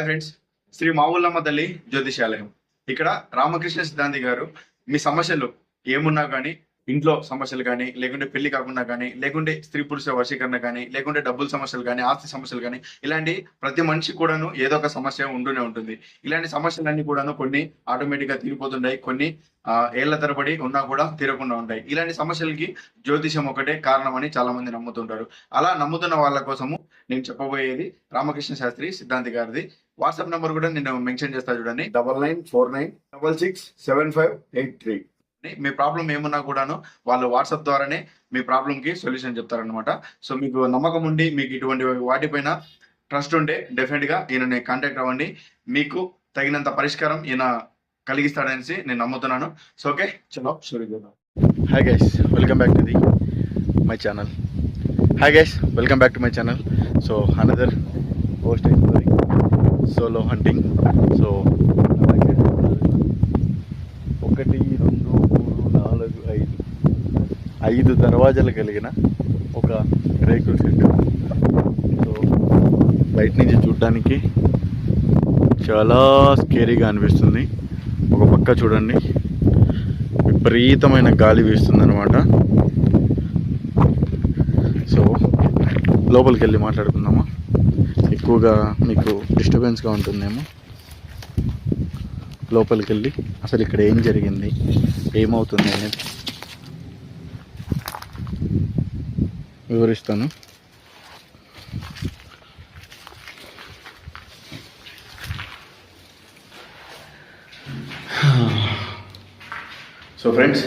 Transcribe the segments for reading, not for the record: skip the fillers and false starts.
Friends, Shri Mavullamma తల్లి జ్యోతిషాలయం. ఇక్కడ రామకృష్ణ సిద్ధాంతి గారు మీ సమస్యలు ఏమున్నా కానీ, ఇంట్లో సమస్యలు కానీ, లేకుంటే పెళ్లి కాకుండా కానీ, లేకుంటే స్త్రీ పురుష వశీకరణ కానీ, లేకుంటే డబ్బుల సమస్యలు కానీ, ఆస్తి సమస్యలు కానీ, ఇలాంటి ప్రతి మనిషి కూడాను ఏదో ఒక సమస్య ఉంటూనే ఉంటుంది. ఇలాంటి సమస్యలన్నీ కూడాను కొన్ని ఆటోమేటిక్ గా తీరిపోతుంటాయి, కొన్ని ఏళ్ల తరబడి ఉన్నా కూడా తీరకుండా ఉంటాయి. ఇలాంటి సమస్యలకి జ్యోతిషం ఒకటే కారణం అని చాలా మంది నమ్ముతుంటారు. అలా నమ్ముతున్న వాళ్ళ కోసము నేను చెప్పబోయేది రామకృష్ణ శాస్త్రి సిద్ధాంతి గారిది వాట్సాప్ నంబర్ కూడా నేను మెన్షన్ చేస్తా చూడండి, 9949667583. మీ ప్రాబ్లం ఏమున్నా కూడాను వాళ్ళు వాట్సాప్ ద్వారానే మీ ప్రాబ్లం కి సొల్యూషన్ చెప్తారనమాట. సో మీకు నమ్మకం ఉండి మీకు ఇటువంటి వాటిపైన ట్రస్ట్ ఉంటే డెఫినెట్ గా ఈయనని కాంటాక్ట్ అవ్వండి. మీకు తగినంత పరిష్కారం ఈయన కలిగిస్తాడనేసి నేను నమ్ముతున్నాను. సో ఓకే, చలో షురూ చేద్దాం. Hi guys, welcome back to my channel. Hi guys, welcome back to my channel. So another post solo hunting. So 1 2 3 4 5 దర్వాజాలు కలిగిన ఒక రేకుల షెడ్. సో బయట నుంచి చూడడానికి చాలా స్కేరీగా అనిపిస్తుంది. ఒక పక్క చూడండి, విపరీతమైన గాలి వీస్తుంది అనమాట. సో లోపలికి వెళ్ళి మాట్లాడుకుందామా? ఎక్కువగా మీకు డిస్టర్బెన్స్గా ఉంటుందేమో. లోపలికి వెళ్ళి అసలు ఇక్కడ ఏం జరిగింది, ఏమవుతుంది అనేది వివరిస్తాను. సో ఫ్రెండ్స్,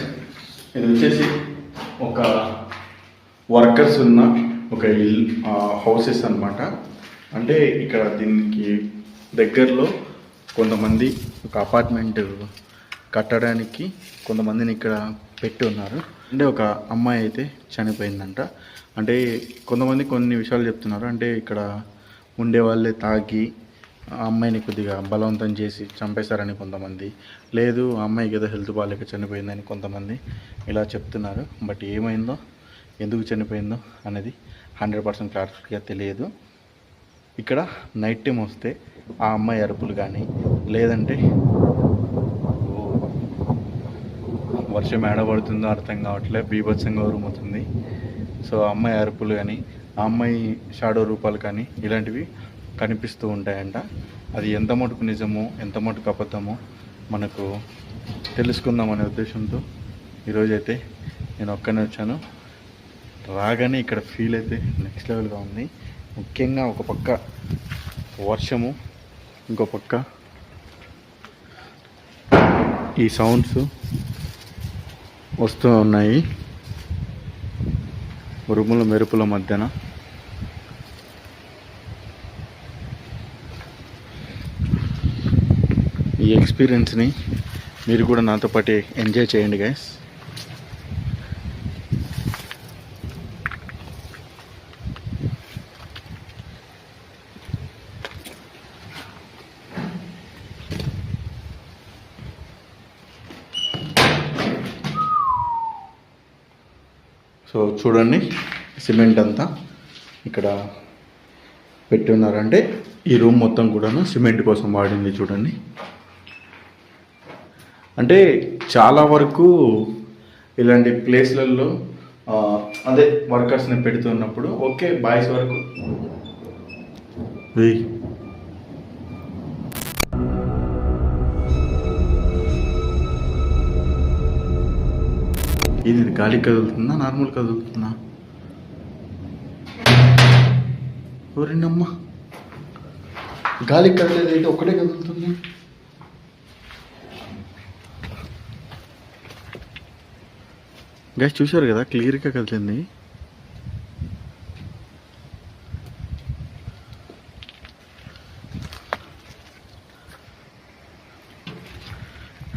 ఇది వచ్చేసి ఒక వర్కర్స్ ఉన్న ఒక హౌసెస్ అన్నమాట. అంటే ఇక్కడ దీనికి దగ్గరలో కొంతమంది ఒక అపార్ట్మెంట్ కట్టడానికి కొంతమందిని ఇక్కడ పెట్టి ఉన్నారు. అంటే ఒక అమ్మాయి అయితే చనిపోయిందంట. అంటే కొంతమంది కొన్ని విషయాలు చెప్తున్నారు. అంటే ఇక్కడ ఉండే వాళ్ళే తాగి ఆ అమ్మాయిని కొద్దిగా బలవంతం చేసి చంపేశారని కొంతమంది, లేదు ఆ అమ్మాయికి ఏదో హెల్త్ బాగాలేక చనిపోయిందని కొంతమంది ఇలా చెప్తున్నారు. బట్ ఏమైందో, ఎందుకు చనిపోయిందో అనేది 100% క్లారిటీగా తెలియదు. ఇక్కడ నైట్ టైం వస్తే ఆ అమ్మాయి అరుపులు కానీ, లేదంటే వర్షం ఏడబడుతుందో అర్థం కావట్లే, బీభత్సంగా ఉరుముతుంది. సో ఆ అమ్మాయి అరుపులు కానీ, ఆ అమ్మాయి షాడో రూపాలు కానీ ఇలాంటివి కనిపిస్తూ ఉంటాయంట. అది ఎంత మటుకు నిజమో ఎంత మటుకు అబద్ధమో మనకు తెలుసుకుందాం అనే ఉద్దేశంతో ఈరోజైతే నేను ఒక్కనే వచ్చాను. రాగానే ఇక్కడ ఫీల్ అయితే నెక్స్ట్ లెవెల్గా ఉంది. ముఖ్యంగా ఒక పక్క వర్షము, ఇంకో పక్క ఈ సౌండ్స్ వస్తూ ఉన్నాయి ఉరుముల మెరుపుల మధ్యన. ఈ ఎక్స్పీరియన్స్ని మీరు కూడా నాతో పాటు ఎంజాయ్ చేయండి గైస్. సో చూడండి, సిమెంట్ అంతా ఇక్కడ పెట్టి ఉన్నారంటే ఈ రూమ్ మొత్తం కూడాను సిమెంట్ కోసం వాడింది. చూడండి, అంటే చాలా వరకు ఇలాంటి ప్లేస్లలో అదే వర్కర్స్ని పెడుతున్నప్పుడు ఓకే, బాయ్స్ వరకు ఇది గాలి కదులుతుందా, నార్మల్ కదులుతుందా? ఎవరినమ్మా గాలి కదలేదు, అయితే ఒక్కటే కదులుతుంది. గైస్ చూశారు కదా, క్లియర్గా కదిలింది.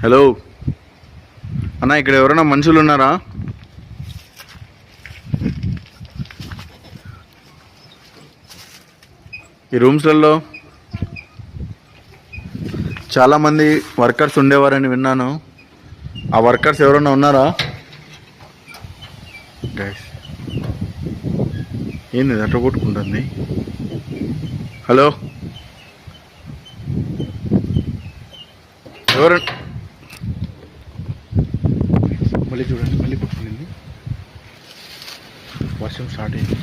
హలో అన్న, ఇక్కడ ఎవరైనా మనుషులు ఉన్నారా? ఈ రూమ్స్లలో చాలామంది వర్కర్స్ ఉండేవారని విన్నాను. ఆ వర్కర్స్ ఎవరైనా ఉన్నారా గైస్? ఏంది అట్లా కొట్టుకుంటుంది? హలో ఎవరు మళ్ళీ చూడండి, మళ్ళీ కొట్టుకుంది. వర్షం స్టార్ట్ అయింది.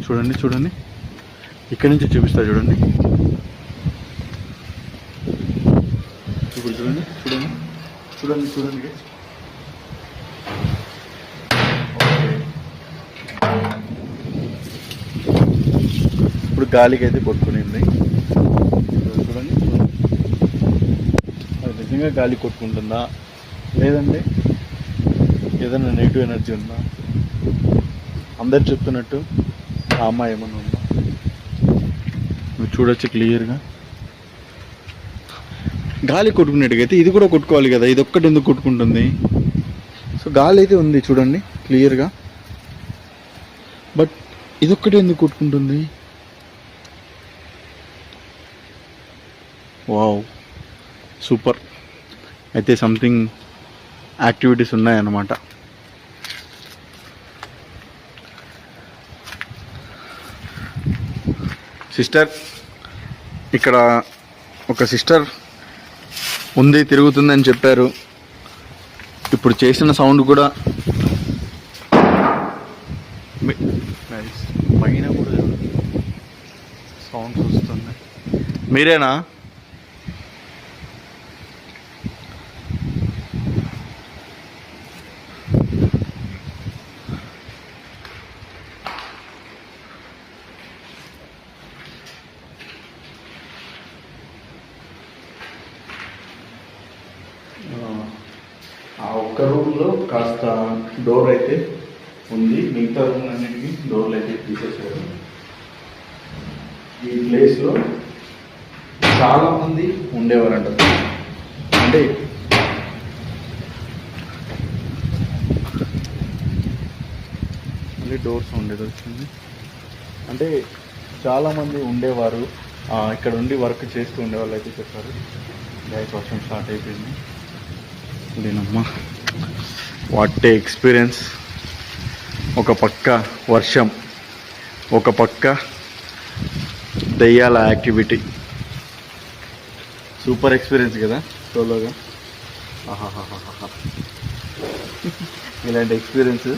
చూడండి చూడండి, ఇక్కడి నుంచి చూపిస్తా చూడండి. ఇప్పుడు చూడండి చూడండి చూడండి చూడండి. ఇప్పుడు గాలికి అయితే కొట్టుకునింది. చూడండి, అది నిజంగా గాలి కొట్టుకుంటుందా లేదంటే ఏదైనా నెగిటివ్ ఎనర్జీ ఉందా? అందరు చెప్తున్నట్టు ఆ అమ్మాయి ఏమన్నా ఉందా? నువ్వు చూడొచ్చు క్లియర్గా. గాలి కొట్టుకునేట్టుగైతే ఇది కూడా కొట్టుకోవాలి కదా, ఇది ఒక్కటి ఎందుకు కొట్టుకుంటుంది? సో గాలి అయితే ఉంది చూడండి క్లియర్గా, బట్ ఇదొక్కటి ఎందుకు కొట్టుకుంటుంది? Wow, super. అయితే సంథింగ్ యాక్టివిటీస్ ఉన్నాయన్నమాట. సిస్టర్, ఇక్కడ ఒక సిస్టర్ ఉంది, తిరుగుతుందని చెప్పారు. ఇప్పుడు చేసిన సౌండ్ కూడా పైన కూడా సౌండ్స్ వస్తున్నాయి. మీరేనా? ఆ ఒక్క రూమ్లో కాస్త డోర్ అయితే ఉంది, మిగతా రూమ్ అన్నిటికీ డోర్లు అయితే తీసేసారు. ఈ ప్లేస్లో చాలామంది ఉండేవారంట. అంటే మళ్ళీ డోర్స్ ఉండేది వచ్చింది. అంటే చాలామంది ఉండేవారు ఇక్కడ ఉండి వర్క్ చేస్తూ ఉండేవాళ్ళు అయితే చెప్పారు. గైస్, వర్షం స్టార్ట్ అయిపోయింది. లేనమ్మా, వాట్ ఏ ఎక్స్పీరియన్స్. ఒక పక్క వర్షం, ఒక పక్క దెయ్యాల యాక్టివిటీ. సూపర్ ఎక్స్పీరియన్స్ కదా సోలోగా. ఆహాహాహా, ఇలాంటి ఎక్స్పీరియన్స్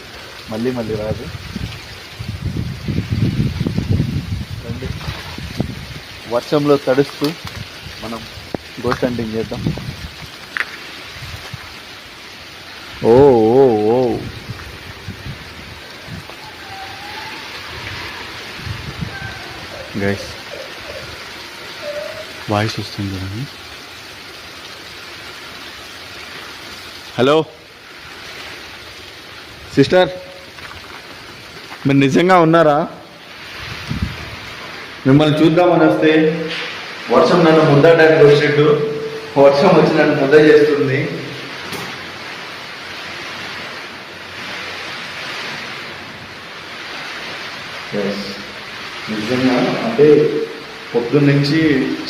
మళ్ళీ మళ్ళీ రాదు. రండి, వర్షంలో తడుస్తూ మనం గోస్ట్ హంటింగ్ చేద్దాం. ఓ ఓ ఓ, గైస్ వాయిస్ వస్తుంది కదండి. హలో సిస్టర్, మీరు నిజంగా ఉన్నారా? మిమ్మల్ని చూద్దామని వస్తే వర్షం నన్ను ముద్దడానికి వచ్చినట్టు వర్షం వచ్చి నన్ను ముద్ద చేస్తుంది. నిజంగా అంటే పొద్దున్నుంచి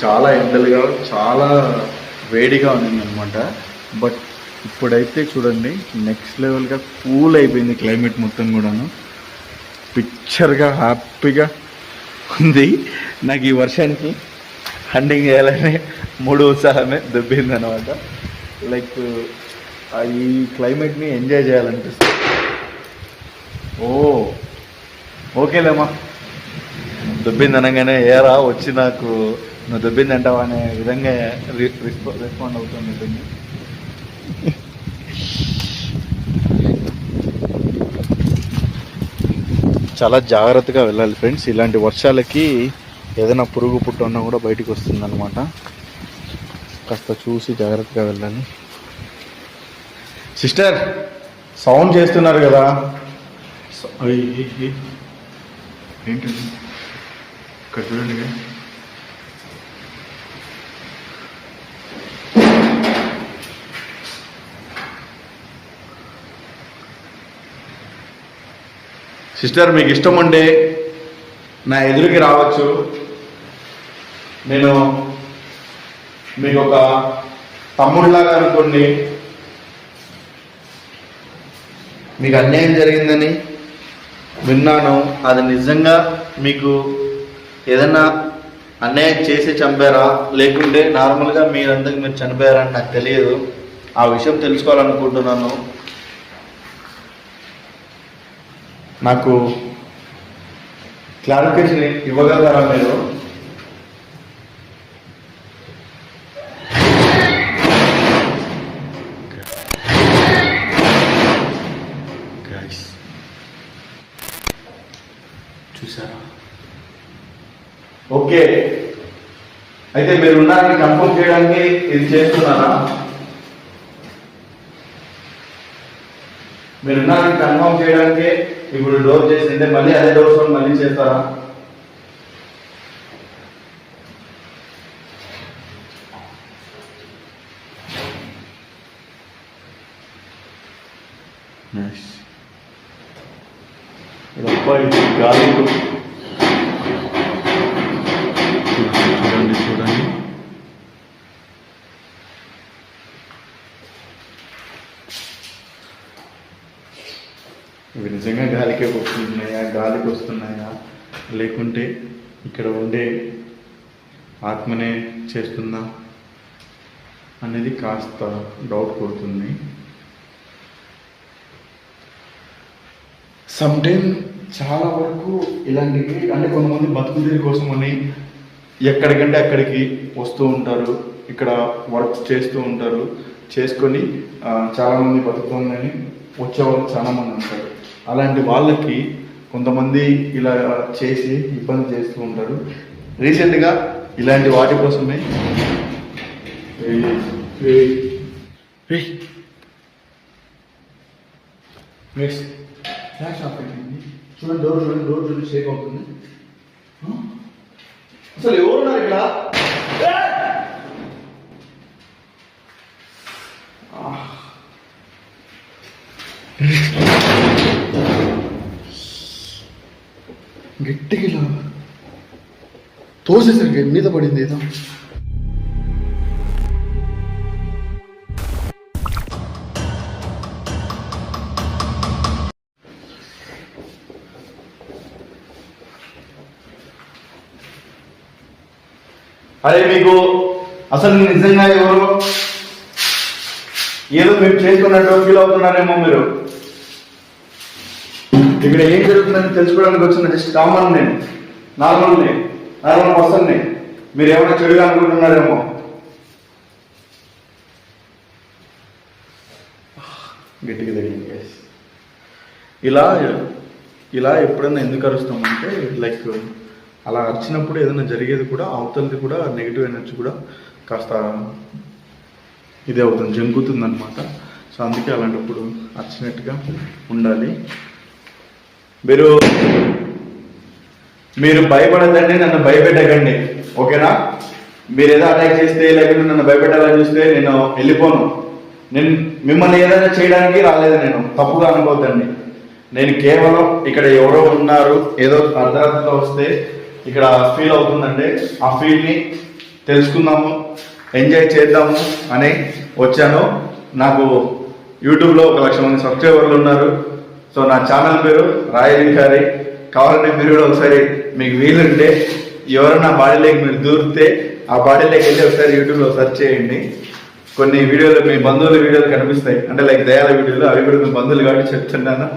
చాలా ఎండలుగా, చాలా వేడిగా ఉండిందనమాట. బట్ ఇప్పుడైతే చూడండి నెక్స్ట్ లెవెల్గా కూల్ అయిపోయింది క్లైమేట్ మొత్తం కూడాను. పిక్చర్గా హ్యాపీగా ఉంది. నాకు ఈ వర్షానికి హంటింగ్ చేయాలనే మూడు ఉత్సాహమే దొబ్బిందనమాట. లైక్ ఈ క్లైమేట్ని ఎంజాయ్ చేయాలనిపిస్తుంది. ఓ ఓకేలేమ్మా, దొబ్బింది అనగానే ఏరా వచ్చి నాకు నువ్వు దొబ్బింది అంటావా అనే విధంగా రెస్పాండ్ అవుతుంది ఉంటుంది. చాలా జాగ్రత్తగా వెళ్ళాలి ఫ్రెండ్స్. ఇలాంటి వర్షాలకి ఏదైనా పురుగు పుట్టు ఉన్నా కూడా బయటికి వస్తుందన్నమాట. కాస్త చూసి జాగ్రత్తగా వెళ్ళాలి. సిస్టర్, సౌండ్ చేస్తున్నారు కదా, ఏంటండి ఇక్కడ చూడండి. సిస్టర్, మీకు ఇష్టం ఉంటే నా ఎదురుకి రావచ్చు. నేను మీకు ఒక తమ్ముడిలాగా అనుకోండి. మీకు అన్యాయం జరిగిందని విన్నాను, అది నిజంగా మీకు ఏదైనా అన్నయ్య చేసి చంపారా లేకుంటే నార్మల్గా మీరందరికి మీరు చనిపోయారా అని నాకు తెలియదు. ఆ విషయం తెలుసుకోవాలనుకుంటున్నాను. నాకు క్లారిఫికేషన్ ఇవ్వగలరా మీరు? చూసారా? ఓకే, అయితే మీరు ఉన్నారని కన్ఫర్మ్ చేయడానికి ఇది చేస్తున్నారా? మీరు ఉన్నారని కన్ఫర్మ్ చేయడానికి ఇప్పుడు డోర్ చేసింటే మళ్ళీ అదే డోర్స్ మళ్ళీ చేస్తారా? అబ్బాయి గాలి చూడండి చూడండి. ఇవి నిజంగా గాలికే వస్తున్నాయా, గాలికి వస్తున్నాయా, లేకుంటే ఇక్కడ ఉండే ఆత్మనే చేస్తుందా అనేది కాస్త డౌట్ కొడుతుంది. సమ్టైమ్ చాలా వరకు ఇలాంటివి అంటే కొంతమంది బతుకుదేరి కోసం అని ఎక్కడికంటే అక్కడికి వస్తూ ఉంటారు, ఇక్కడ వర్క్ చేస్తూ ఉంటారు, చేసుకొని చాలామంది బతుకుతుందని వచ్చేవాళ్ళు చాలామంది ఉంటారు. అలాంటి వాళ్ళకి కొంతమంది ఇలా చేసి ఇబ్బంది చేస్తూ ఉంటారు. రీసెంట్గా ఇలాంటి వాటి కోసమే ఫ్లాష్ ఆఫ్ అయిపోయింది. చూడండి, డోర్ చూడండి, డోర్ చూడండి, షేక్ అవుతుంది. అసలు ఎవరున్నారు ఇక్కడ? గట్టిగా తోసేసరికి మీద పడింది ఏదో. అరే మీకు అసలు నిజంగా ఎవరు ఏదో మీరు చేసుకున్నట్టు ఫీల్ అవుతున్నారేమో. మీరు ఇక్కడ ఏం జరుగుతుందని తెలుసుకోవడానికి వచ్చిన జస్ట్ కామన్ నేను, నార్మల్ పర్సన్ ని. మీరు ఏమైనా చెడుగా అనుకుంటున్నారేమో. గట్టిగా తగిలింది. ఇలా ఎప్పుడైనా ఎందుకు అరుస్తామంటే లైక్ అలా అరిచినప్పుడు ఏదైనా జరిగేది కూడా అవతలది కూడా నెగిటివ్ ఎనర్జీ కూడా కాస్త ఇదే అవుతుంది, జంకుతుంది అనమాట. సో అందుకే అలాంటప్పుడు అరిచినట్టుగా ఉండాలి. మీరు భయపడద్దండి, నన్ను భయపెట్టకండి, ఓకేనా? మీరు ఏదో అటాక్ చేస్తే లేకపోతే నన్ను భయపెట్టాలని చూస్తే నేను వెళ్ళిపోను. నేను మిమ్మల్ని ఏదైనా చేయడానికి రాలేదు, నేను తప్పుగా అనుకోవద్దండి. నేను కేవలం ఇక్కడ ఎవరో ఉన్నారు ఏదో అర్ధరాత్రిలో వస్తే ఇక్కడ ఫీల్ అవుతుందంటే ఆ ఫీల్ని తెలుసుకుందాము, ఎంజాయ్ చేద్దాము అని వచ్చాను. నాకు యూట్యూబ్లో 1,00,000 మంది సబ్స్క్రైబర్లు ఉన్నారు. సో నా ఛానల్ పేరు రాయల్ విహారీ. కావాలంటే మీరు కూడా ఒకసారి మీకు వీలుంటే ఎవరైనా బాడీలోకి మీరు దూరితే ఆ బాడీలోకి వెళ్ళి ఒకసారి యూట్యూబ్లో సెర్చ్ చేయండి. కొన్ని వీడియోలు మీ బంధువుల వీడియోలు కనిపిస్తాయి, అంటే లైక్ దయాల వీడియోలు, అవి కూడా మీ బంధువులు కాబట్టి చెప్తున్నాను.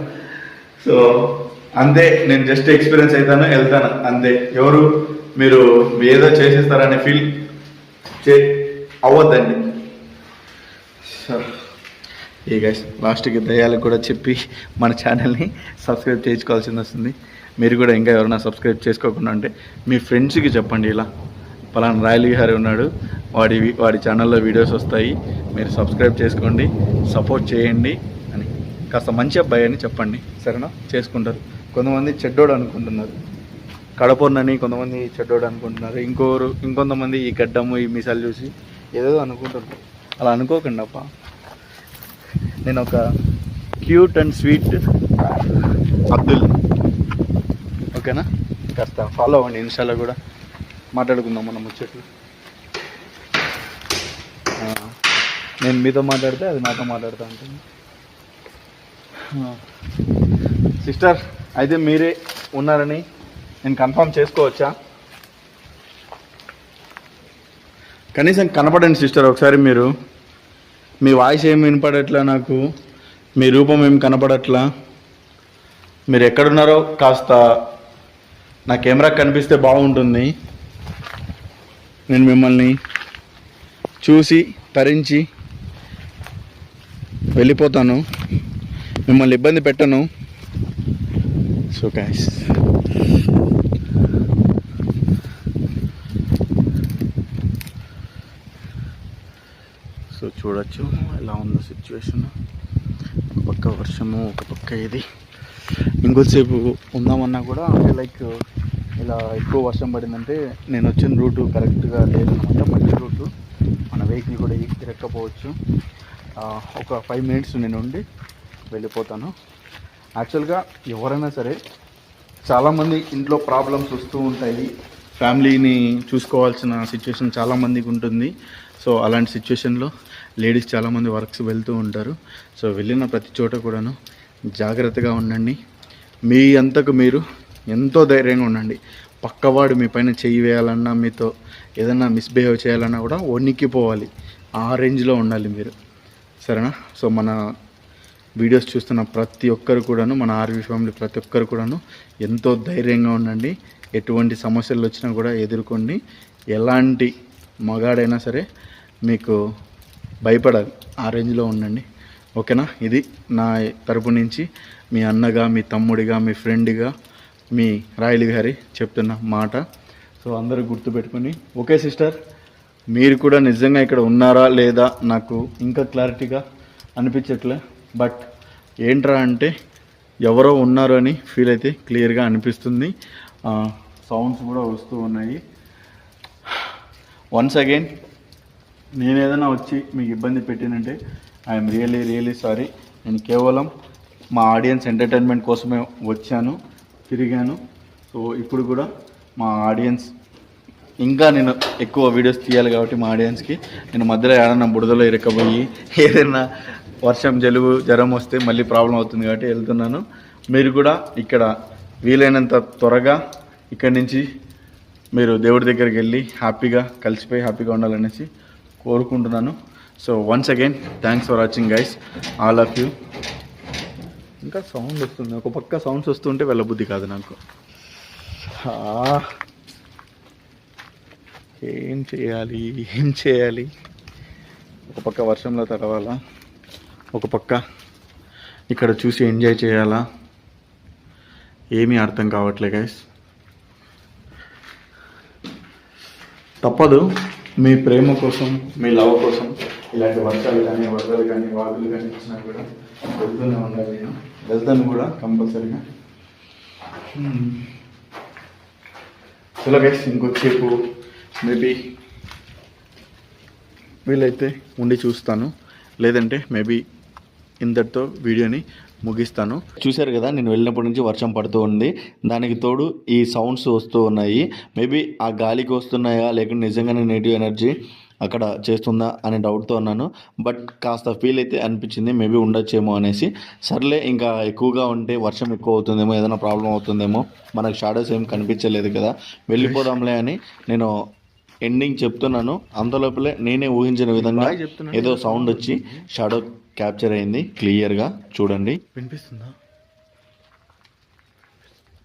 సో అంతే, నేను జస్ట్ ఎక్స్పీరియన్స్ అవుతాను, వెళ్తాను అంతే. ఎవరు మీరు ఏదో చేసేస్తారనే ఫీల్ అవ్వద్దండి. సో ఈ గైస్ లాస్ట్కి దయాలకు కూడా చెప్పి మన ఛానల్ని సబ్స్క్రైబ్ చేసుకోవాల్సింది వస్తుంది. మీరు కూడా ఇంకా ఎవరైనా సబ్స్క్రైబ్ చేసుకోకుండా ఉంటే మీ ఫ్రెండ్స్కి చెప్పండి, ఇలా పలానా రాయల్ విహారీ ఉన్నాడు, వాడి ఛానల్లో వీడియోస్ వస్తాయి, మీరు సబ్స్క్రైబ్ చేసుకోండి, సపోర్ట్ చేయండి అని కాస్త మంచి అబ్బాయి అని చెప్పండి, సరేనా? చేసుకుంటారు. కొంతమంది చెడ్డోడు అనుకుంటున్నారు, కడపొన్నని కొంతమంది చెడ్డోడు అనుకుంటున్నారు, ఇంకొంతమంది ఈ గడ్డము ఈ మీసాలు చూసి ఏదేదో అనుకుంటున్నారు. అలా అనుకోకండి అప్ప. నేను ఒక క్యూట్ అండ్ స్వీట్ అబ్దుల్, ఓకేనా? కాస్త ఫాలో అవ్వండి, ఇన్స్టాలో కూడా మాట్లాడుకుందాం మనం ముచ్చట్లు. నేను మీతో మాట్లాడితే అది నాతో మాట్లాడుతూ ఉంటుంది. సిస్టర్, అయితే మీరే ఉన్నారని నేను కన్ఫర్మ్ చేసుకోవచ్చా? కనీసం కనపడండి సిస్టర్ ఒకసారి మీరు. మీ వాయిస్ ఏం వినపడట్లా నాకు, మీ రూపం ఏం కనపడట్లా. మీరు ఎక్కడున్నారో కాస్త నా కెమెరా కనిపిస్తే బాగుంటుంది. నేను మిమ్మల్ని చూసి తరించి వెళ్ళిపోతాను, మిమ్మల్ని ఇబ్బంది పెట్టను. సో గైస్, సో చూడొచ్చు ఎలా ఉందో సిచ్యువేషన్. ఒక పక్క వర్షము, ఒక పక్క ఇది. ఇంకొద్దిసేపు ఉందామన్నా కూడా అంటే లైక్ ఇలా ఎక్కువ వర్షం పడిందంటే నేను వచ్చిన రూటు కరెక్ట్గా లేదనమాట, మంచి రూటు. మన వెహికల్ కూడా ఇరక్కపోవచ్చు. ఒక 5 minutes నేను ఉండి వెళ్ళిపోతాను. యాక్చువల్గా ఎవరైనా సరే చాలామంది ఇంట్లో ప్రాబ్లమ్స్ వస్తూ ఉంటాయి, ఫ్యామిలీని చూసుకోవాల్సిన సిచ్యువేషన్ చాలామందికి ఉంటుంది. సో అలాంటి సిచ్యువేషన్లో లేడీస్ చాలామంది వర్క్స్ వెళ్తూ ఉంటారు. సో వెళ్ళిన ప్రతి చోట కూడాను జాగ్రత్తగా ఉండండి. మీ అంతకు మీరు ఎంతో ధైర్యంగా ఉండండి. పక్కవాడు మీ పైన చెయ్యి వేయాలన్నా, మీతో ఏదైనా మిస్బిహేవ్ చేయాలన్నా కూడా వణికిపోవాలి. ఆ రేంజ్లో ఉండాలి మీరు, సరేనా? సో మన వీడియోస్ చూస్తున్న ప్రతి ఒక్కరు కూడాను, మన ఆర్వీ ఫ్యామిలీ ప్రతి ఒక్కరు కూడాను ఎంతో ధైర్యంగా ఉండండి. ఎటువంటి సమస్యలు వచ్చినా కూడా ఎదుర్కోండి. ఎలాంటి మగాడైనా సరే మీకు భయపడాలి, ఆ రేంజ్లో ఉండండి. ఓకేనా? ఇది నా తరపు నుంచి మీ అన్నగా, మీ తమ్ముడిగా, మీ ఫ్రెండ్గా, మీ రాయలి గారి చెప్తున్న మాట. సో అందరూ గుర్తుపెట్టుకొని, ఓకే సిస్టర్, మీరు కూడా నిజంగా ఇక్కడ ఉన్నారా లేదా నాకు ఇంకా క్లారిటీగా అనిపించట్లే. బట్ ఏంట్రా అంటే ఎవరో ఉన్నారు అని ఫీల్ అయితే క్లియర్గా అనిపిస్తుంది. సౌండ్స్ కూడా వస్తూ ఉన్నాయి. వన్స్ అగైన్ నేను ఏదైనా వచ్చి మీకు ఇబ్బంది పెట్టినంటే ఐఎమ్ రియలీ సారీ. నేను కేవలం మా ఆడియన్స్ ఎంటర్టైన్మెంట్ కోసమే వచ్చాను, తిరిగాను. సో ఇప్పుడు కూడా మా ఆడియన్స్ ఇంకా నేను ఎక్కువ వీడియోస్ తీయాలి కాబట్టి మా ఆడియన్స్కి నేను మధ్యలో ఏదైనా బుడదలో ఇరకపోయి ఏదైనా వర్షం, జలుబు, జ్వరం వస్తే మళ్ళీ ప్రాబ్లం అవుతుంది కాబట్టి వెళ్తున్నాను. మీరు కూడా ఇక్కడ వీలైనంత త్వరగా ఇక్కడి నుంచి మీరు దేవుడి దగ్గరికి వెళ్ళి హ్యాపీగా కలిసిపోయి హ్యాపీగా ఉండాలనేసి కోరుకుంటున్నాను. So once again thanks for watching guys, all of you. ఇంకా సౌండ్ వస్తుంది, ఒక పక్క సౌండ్స్ వస్తుంటే వెళ్ళబుద్ధి కాదు నాకు. ఏం చేయాలి? ఒక పక్క వర్షంలో తడవాలా, ఒక పక్క ఇక్కడ చూసి ఎంజాయ్ చేయాలా, ఏమీ అర్థం కావట్లే గైస్. తప్పదు, మీ ప్రేమ కోసం, మీ లవ్ కోసం ఇలాంటి వర్షాలు కానీ, వరదలు కానీ, వాగులు కానీ వచ్చినా కూడా వెళ్తూనే ఉండాలి. నేను వెళ్తాను కూడా కంపల్సరీగా. చలో గైస్, ఇంకొచ్చేపు మేబీ వీలైతే ఉండి చూస్తాను, లేదంటే మేబీ ఇంతటితో వీడియోని ముగిస్తాను. చూశారు కదా, నేను వెళ్ళినప్పటి నుంచి వర్షం పడుతూ ఉంది. దానికి తోడు ఈ సౌండ్స్ వస్తూ ఉన్నాయి. మేబీ ఆ గాలికి వస్తున్నాయా లేకుంటే నిజంగానే నెగిటివ్ ఎనర్జీ అక్కడ చేస్తుందా అనే డౌట్తో ఉన్నాను. బట్ కాస్త ఫీల్ అయితే అనిపించింది, మేబీ ఉండొచ్చేమో అనేసి. సర్లే, ఇంకా ఎక్కువగా ఉంటే వర్షం ఎక్కువ అవుతుందేమో, ఏదైనా ప్రాబ్లం అవుతుందేమో, మనకు షాడోస్ ఏం కనిపించలేదు కదా, వెళ్ళిపోదాంలే అని నేను ఎండింగ్ చెప్తున్నాను. అంతలోపలే నేనే ఊహించిన విధంగా ఏదో సౌండ్ వచ్చి షాడో క్యాప్చర్ అయింది. క్లియర్గా చూడండి. వినిపిస్తుందా?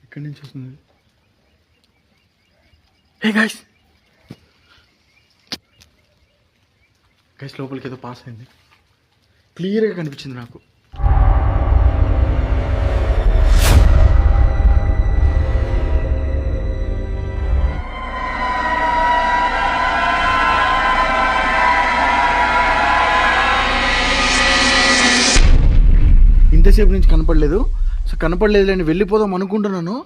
ఎక్కడి నుంచి వస్తుంది? హే గైస్, లోపలికి ఏదో పాస్ అయింది, క్లియర్గా కనిపించింది నాకు. ఇంతసేపు నుంచి కనపడలేదు. సో కనపడలేదు అని వెళ్ళిపోదాం అనుకుంటున్నాను.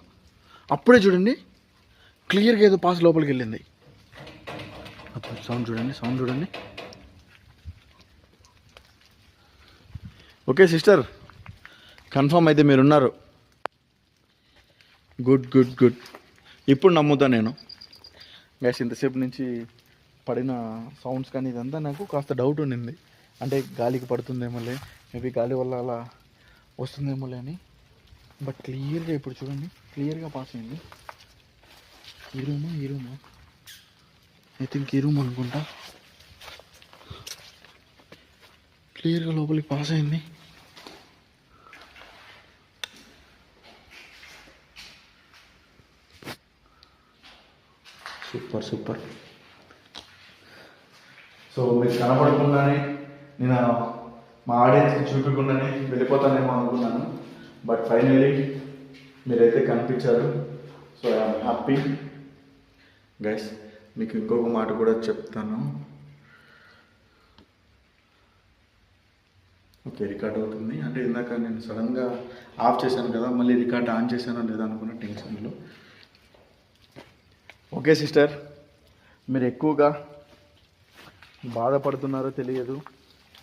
అప్పుడే చూడండి, క్లియర్గా ఏదో పాస్ లోపలికి వెళ్ళింది. సౌండ్ చూడండి. ఓకే సిస్టర్, కన్ఫర్మ్ అయితే మీరున్నారు. గుడ్. ఇప్పుడు నమ్ముతా నేను. గ్యాస్ ఇంతసేపు నుంచి పడిన సౌండ్స్ కానీ ఇదంతా నాకు కాస్త డౌట్ ఉండింది. అంటే గాలికి పడుతుందేమోలే, మేబీ గాలి వల్ల అలా వస్తుందేమోలే అని. బట్ క్లియర్గా ఇప్పుడు చూడండి, క్లియర్గా పాస్ అయింది. ఈ రూమా ఐ థింక్ ఈ రూమ్ అనుకుంటా. క్లియర్గా లోపలికి పాస్ అయింది. Super super. సో మీరు కనపడకుండానే నేను మా ఆడియన్స్కి చూపించకుండానే వెళ్ళిపోతానేమో అనుకున్నాను. బట్ ఫైనల్లీ మీరైతే కనిపించారు. So I'm happy guys. మీకు ఇంకొక మాట కూడా చెప్తాను. ఓకే, రికార్డ్ అవుతుంది. అంటే ఇందాక నేను సడన్గా ఆఫ్ చేశాను కదా, మళ్ళీ రికార్డ్ ఆన్ చేశానో లేదా అనుకున్న టెన్షన్లో. ఓకే సిస్టర్, మీరు ఎక్కువగా బాధపడుతున్నారో తెలియదు,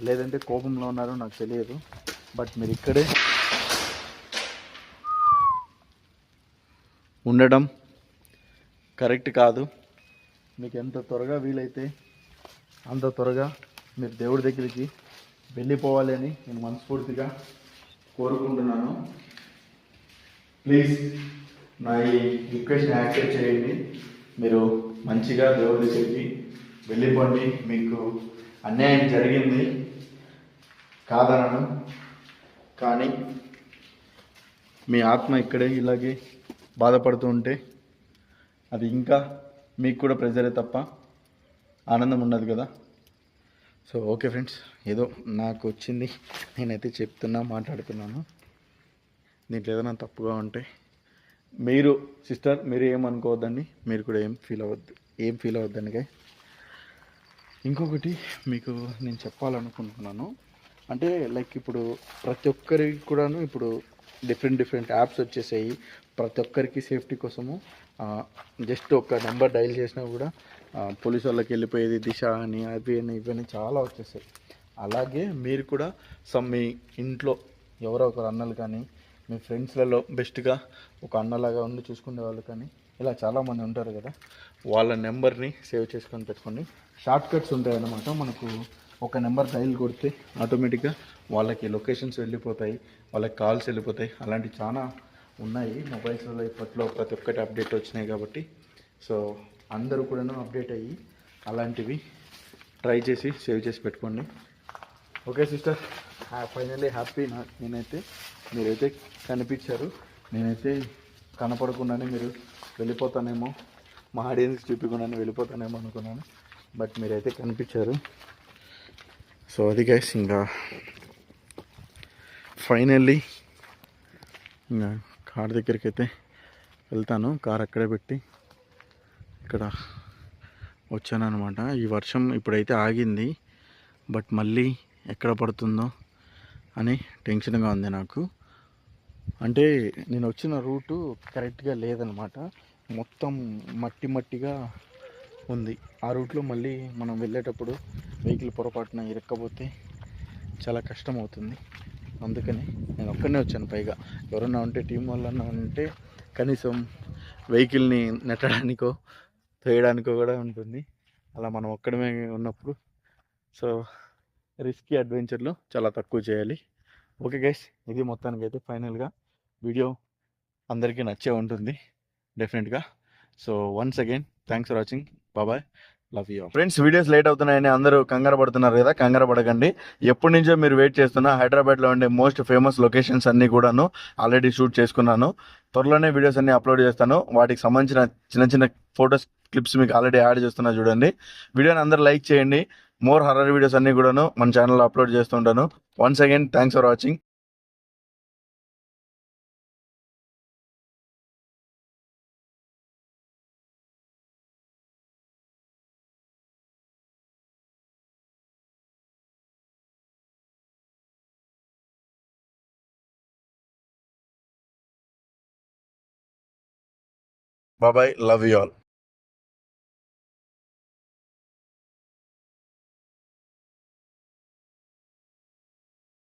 లేదంటే కోపంలో ఉన్నారో నాకు తెలియదు. బట్ మీరు ఇక్కడే ఉండడం కరెక్ట్ కాదు. మీకు ఎంత త్వరగా వీలైతే అంత త్వరగా మీరు దేవుడి దగ్గరికి వెళ్ళిపోవాలి అని నేను మనస్ఫూర్తిగా కోరుకుంటున్నాను. ప్లీజ్ నా ఈ రిక్వెస్ట్ని యాక్సెప్ట్ చేయండి. మీరు మంచిగా దేవుడి దగ్గరికి వెళ్ళిపోండి. మీకు అన్యాయం జరిగింది కాదనను, కానీ మీ ఆత్మ ఇక్కడే ఇలాగే బాధపడుతూ ఉంటే అది ఇంకా మీకు కూడా ప్రెజరే తప్ప ఆనందం ఉండదు కదా. సో ఓకే ఫ్రెండ్స్, ఏదో నాకు వచ్చింది నేనైతే మాట్లాడుతున్నాను. దీంట్లో ఏదైనా తప్పుగా ఉంటే మీరు సిస్టర్ మీరు ఏమనుకోవద్దండి, మీరు కూడా ఏం ఫీల్ అవ్వద్దండి గాయ్. ఇంకొకటి మీకు నేను చెప్పాలనుకుంటున్నాను. అంటే లైక్ ఇప్పుడు ప్రతి ఒక్కరికి కూడాను ఇప్పుడు డిఫరెంట్ యాప్స్ వచ్చేసాయి. ప్రతి ఒక్కరికి సేఫ్టీ కోసము జస్ట్ ఒక నెంబర్ డైల్ చేసినా కూడా పోలీసు వాళ్ళకి వెళ్ళిపోయేది దిశ అని అవి అని ఇవన్నీ చాలా వచ్చేసాయి. అలాగే మీరు కూడా మీ ఇంట్లో ఎవరో ఒకరు అన్నలు కానీ మీ ఫ్రెండ్స్లలో బెస్ట్గా ఒక అన్నలాగా ఉండి చూసుకునే వాళ్ళు కానీ ఇలా చాలామంది ఉంటారు కదా, వాళ్ళ నెంబర్ని సేవ్ చేసుకొని పెట్టుకోండి. షార్ట్ కట్స్ ఉంటాయి అన్నమాట. మనకు ఒక నెంబర్ డైల్ కొడితే ఆటోమేటిక్గా వాళ్ళకి లొకేషన్స్ వెళ్ళిపోతాయి, వాళ్ళకి కాల్స్ వెళ్ళిపోతాయి. అలాంటివి చాలా ఉన్నాయి మొబైల్స్లో. ఇప్పట్లో ప్రతి ఒక్కటి అప్డేట్ వచ్చినాయి కాబట్టి సో అందరూ కూడాను అప్డేట్ అయ్యి అలాంటివి ట్రై చేసి సేవ్ చేసి పెట్టుకోండి. Okay sister, finally happy. నేనైతే మీరైతే కనిపించారు. నేనైతే కనపడకుండానే మీరు వెళ్ళిపోతానేమో, మా ఆడియన్స్కి చూపించకుండానే వెళ్ళిపోతానేమో అనుకున్నాను. బట్ మీరైతే కనిపించారు. సో అది గైస్, ఇంకా ఫైనల్లీ ఇంకా కార్ దగ్గరికి అయితే వెళ్తాను. కార్ అక్కడే పెట్టి ఇక్కడ వచ్చానమాట. ఈ వర్షం ఇప్పుడైతే ఆగింది, బట్ మళ్ళీ ఎక్కడ పడుతుందో అని టెన్షన్గా ఉంది నాకు. అంటే నేను వచ్చిన రూటు కరెక్ట్గా లేదనమాట, మొత్తం మట్టిగా ఉంది. ఆ రూట్లో మళ్ళీ మనం వెళ్ళేటప్పుడు వెహికల్ పొరపాటున ఇరక్కపోతే చాలా కష్టం అవుతుంది. అందుకని నేను ఒక్కనే వచ్చాను. పైగా ఎవరన్నా ఉంటే టీం వాళ్ళన్నా ఉంటే కనీసం వెహికల్ని నెట్టడానికో తోయడానికో కూడా ఉంటుంది. అలా మనం ఒక్కడమే ఉన్నప్పుడు సో రిస్కీ అడ్వెంచర్లు చాలా తక్కువ చేయాలి. ఓకే గైస్, ఇది మొత్తానికైతే ఫైనల్గా వీడియో అందరికీ నచ్చే ఉంటుంది డెఫినెట్గా. So once again thanks for watching. బాబాయ్, love you. Friends, videos late అవుతున్నాయని అందరూ కంగారు పడుతున్నారు కదా, కంగారు పడకండి. ఎప్పటి నుంచో మీరు వెయిట్ చేస్తున్న హైదరాబాద్లో ఉండే మోస్ట్ ఫేమస్ లొకేషన్స్ అన్నీ కూడాను ఆల్రెడీ షూట్ చేసుకున్నాను. త్వరలోనే వీడియోస్ అన్ని అప్లోడ్ చేస్తాను. వాటికి సంబంధించిన చిన్న ఫొటోస్ క్లిప్స్ మీకు ఆల్రెడీ యాడ్ చేస్తున్నా చూడండి. వీడియోని అందరూ లైక్ చేయండి. మోర్ హర్రర్ వీడియోస్ అన్నీ కూడాను మన ఛానల్లో అప్లోడ్ చేస్తుంటాను. Once again thanks for watching. Bye bye. Love you all.